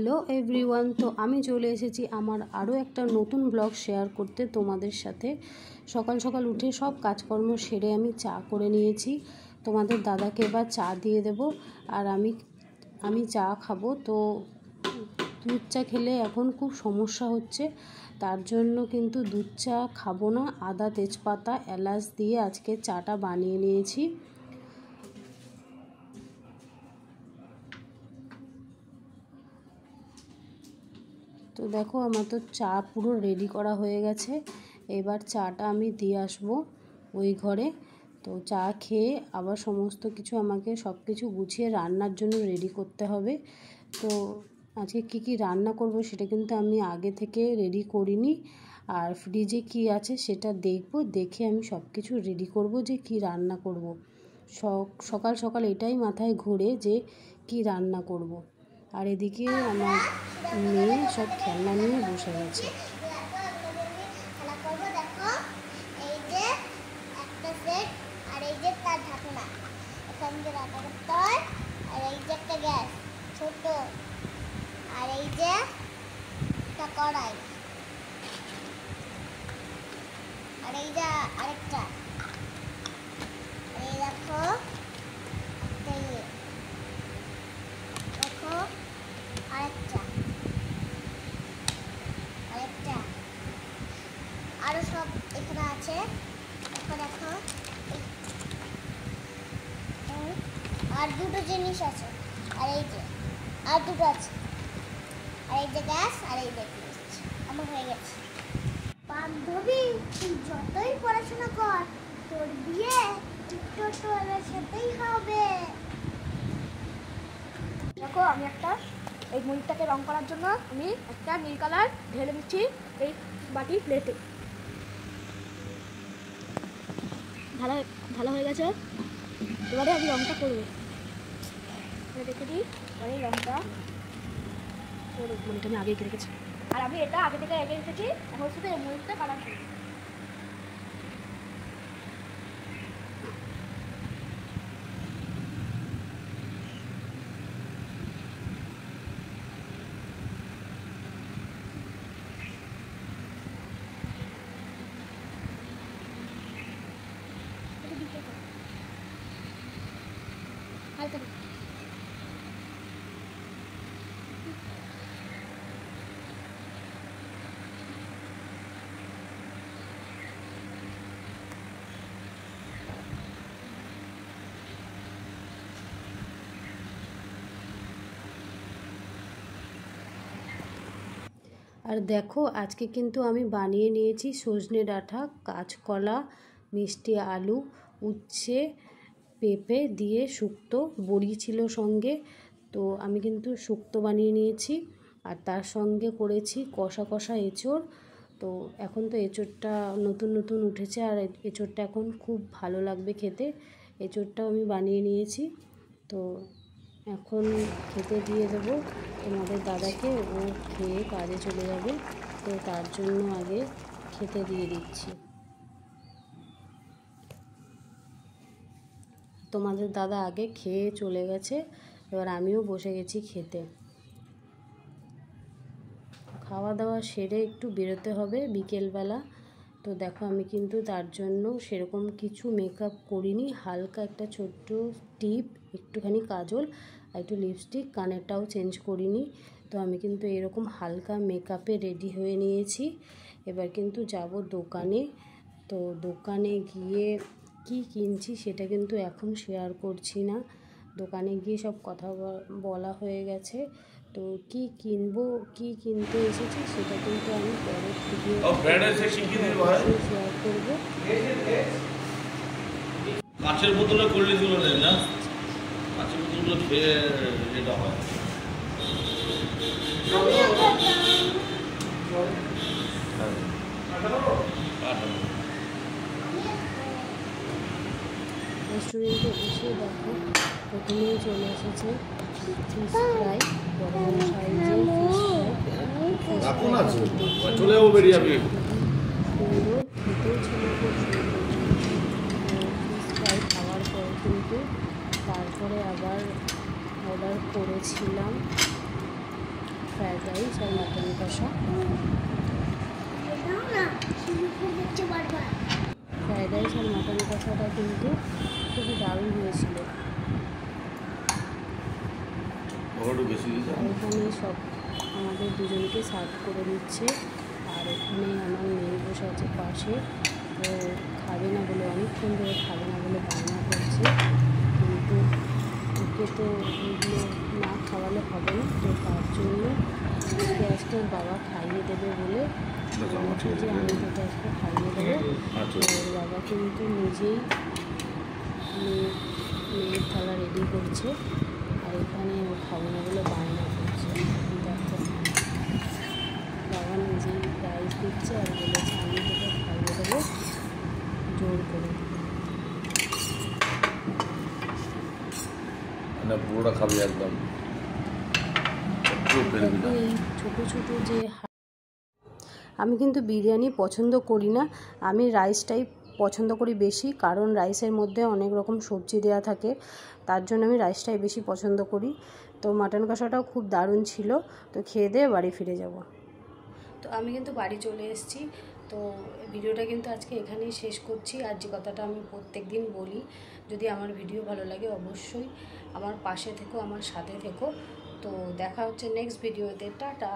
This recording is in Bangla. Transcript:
হ্যালো এভরিওয়ান, তো আমি চলে এসেছি আমার আরও একটা নতুন ব্লগ শেয়ার করতে তোমাদের সাথে। সকাল সকাল উঠে সব কাজকর্ম সেরে আমি চা করে নিয়েছি। তোমাদের দাদাকে এবার চা দিয়ে দেব, আর আমি চা খাবো। তো দুধ চা খেলে এখন খুব সমস্যা হচ্ছে, তার জন্য কিন্তু দুধ চা খাবো না। আদা, তেজপাতা, এলাচ দিয়ে আজকে চাটা বানিয়ে নিয়েছি। তো দেখো, আমার তো চা পুরো রেডি করা হয়ে গেছে। এবার চাটা আমি দিয়ে আসবো ওই ঘরে। তো চা খেয়ে আবার সমস্ত কিছু আমাকে সব কিছু গুছিয়ে রান্নার জন্য রেডি করতে হবে। তো আজকে কি রান্না করব সেটা কিন্তু আমি আগে থেকে রেডি করিনি, আর ফ্রিজে কি আছে সেটা দেখে আমি সব কিছু রেডি করব যে কি রান্না করব। সকাল সকাল এটাই মাথায় ঘোরে যে কি রান্না করব। আর এদিকে আমার মেয়ে সব খেলনা নিয়ে বসে গেছে। আর এই যে একটা কড়াই, আর এই যে আরেকটা, এই দেখো দেখো আরেকটা আরো সব এখানে আছে। দেখো আর দুটো জিনিস আছে, আর এই যে আর দুটো আছে, আর এই যে গ্যাস, আর এই যে আমার হয়ে গেছে। বান্ধবী, তুই যতই পড়াশোনা কর, তোর বিয়ে টোটোর সাথেই হবে। দেখো, আমি একটা এই ময়ূরটাকে রং করার জন্য আমি একটা নীল কালার ঢেলে দিচ্ছি এই বাটির প্লেটে। ঢালা হয়ে গেছে। এবারে আমি রংটা করবো, দেখে দিই। এই রংটা মনিটা আমি আগে এঁকে রেখেছি, আর আমি এটা আগে থেকে এঁকে রেখেছি। এখন শুধু এই ময়ূরটা কালার করি। হালকা আর দেখো, আজকে কিন্তু আমি বানিয়ে নিয়েছি সজনে ডাঁটা, কাঁচকলা, মিষ্টি আলু, উচ্ছে, পেঁপে দিয়ে শুক্তো, বড়ি ছিল সঙ্গে। তো আমি কিন্তু শুক্তো বানিয়ে নিয়েছি, আর তার সঙ্গে করেছি কষা কষা এঁচোড়। তো এখন তো এঁচোড়টা নতুন নতুন উঠেছে, আর এঁচোড়টা এখন খুব ভালো লাগবে খেতে। এঁচোড়টাও আমি বানিয়ে নিয়েছি। তো এখন খেতে দিয়ে দেবো তোমাদের দাদাকে, ও খেয়ে কাজে চলে যাবে। তো তার জন্য আগে খেতে দিয়ে দিচ্ছি। তোমাদের দাদা আগে খেয়ে চলে গেছে, এবার আমিও বসে গেছি খেতে। খাওয়া দাওয়া সেরে একটু বেরোতে হবে বিকেলবেলা। তো দেখো, আমি কিন্তু তার জন্য সেরকম কিছু মেকআপ করিনি। হালকা একটা ছোট্ট টিপ, একটুখানি কাজল, আর একটু লিপস্টিক, কানেরটাও চেঞ্জ করিনি। তো আমি কিন্তু এরকম হালকা মেকআপে রেডি হয়ে নিয়েছি। এবার কিন্তু যাব দোকানে। তো দোকানে গিয়ে কি কিনছি সেটা কিন্তু এখন শেয়ার করছি না। দোকানে গিয়ে সব কথা বলা হয়ে গেছে। তো কি কিনবো, কি কিনতে এসেছি সেটা কিন্তু আমি পরের ভিডিও শেয়ার করবো। কাঁচের বোতলে কোল্ড ড্রিঙ্কসগুলো নেই না, কাঁচের বোতলগুলো খেয়ে যেটা হয়। রেস্টুরেন্টে এসে দেখো, প্রথমেই চলে এসেছে ফিশ ফ্রাই, বড় বড় সাইজের ফিশ ফ্রাই। চলে যাবো, বেরিয়ে যাবে। সুন্দর খেতেও ছিল, খুব সুন্দর। ফিশ ফ্রাই খাওয়ার পর কিন্তু তারপরে আবার অর্ডার করেছিলাম ফ্রায়েড রাইস আর মাটন কষা। ফ্রায়েড রাইস আর মাটন কষাটা কিন্তু খুবই দারুণ হয়েছিল। একটু বেশি দিয়েছে। আর এখানে সব আমাদের দুজনকে সার্ভ করে দিচ্ছে। আর এখানে আমার মেয়ে বসে আছে পাশে, ও খাবে না বলে, অনেকক্ষণ ধরে খাবে না বলে বায়না করছে, কিন্তু ওকে তো এগুলো না খাওয়ালে হবে না। তো তার জন্য ওকে আজকে ওর বাবা খাইয়ে দেবে বলে বলছে যে আমি তোকে আজকে খাইয়ে দেবো। ওর বাবা কিন্তু নিজেই মেয়ের থালা রেডি করছে, আর এখানে ও খাবে না বলে বায়না করছে। দেখো বাবা নিজেই রাইস দিচ্ছে আর বলেছে আমি তোকে খাইয়ে দেবো জোর করে। না পুরোটা খাবি একদম। এই ছোটো ছোটো যে, আমি কিন্তু বিরিয়ানি পছন্দ করি না, আমি রাইসটাই পছন্দ করি বেশি, কারণ রাইসের মধ্যে অনেক রকম সবজি দেওয়া থাকে, তার জন্য আমি রাইসটাই বেশি পছন্দ করি। তো মাটন কষাটাও খুব দারুণ ছিল। তো খেয়ে দিয়ে বাড়ি ফিরে যাব। তো আমি কিন্তু বাড়ি চলে এসেছি। তো ভিডিওটা কিন্তু আজকে এখানেই শেষ করছি। আর যে কথাটা আমি প্রত্যেক দিন বলি, যদি আমার ভিডিও ভালো লাগে অবশ্যই আমার পাশে থেকো, আমার সাথে থেকো। তো দেখা হচ্ছে নেক্সট ভিডিওতে। টাটা।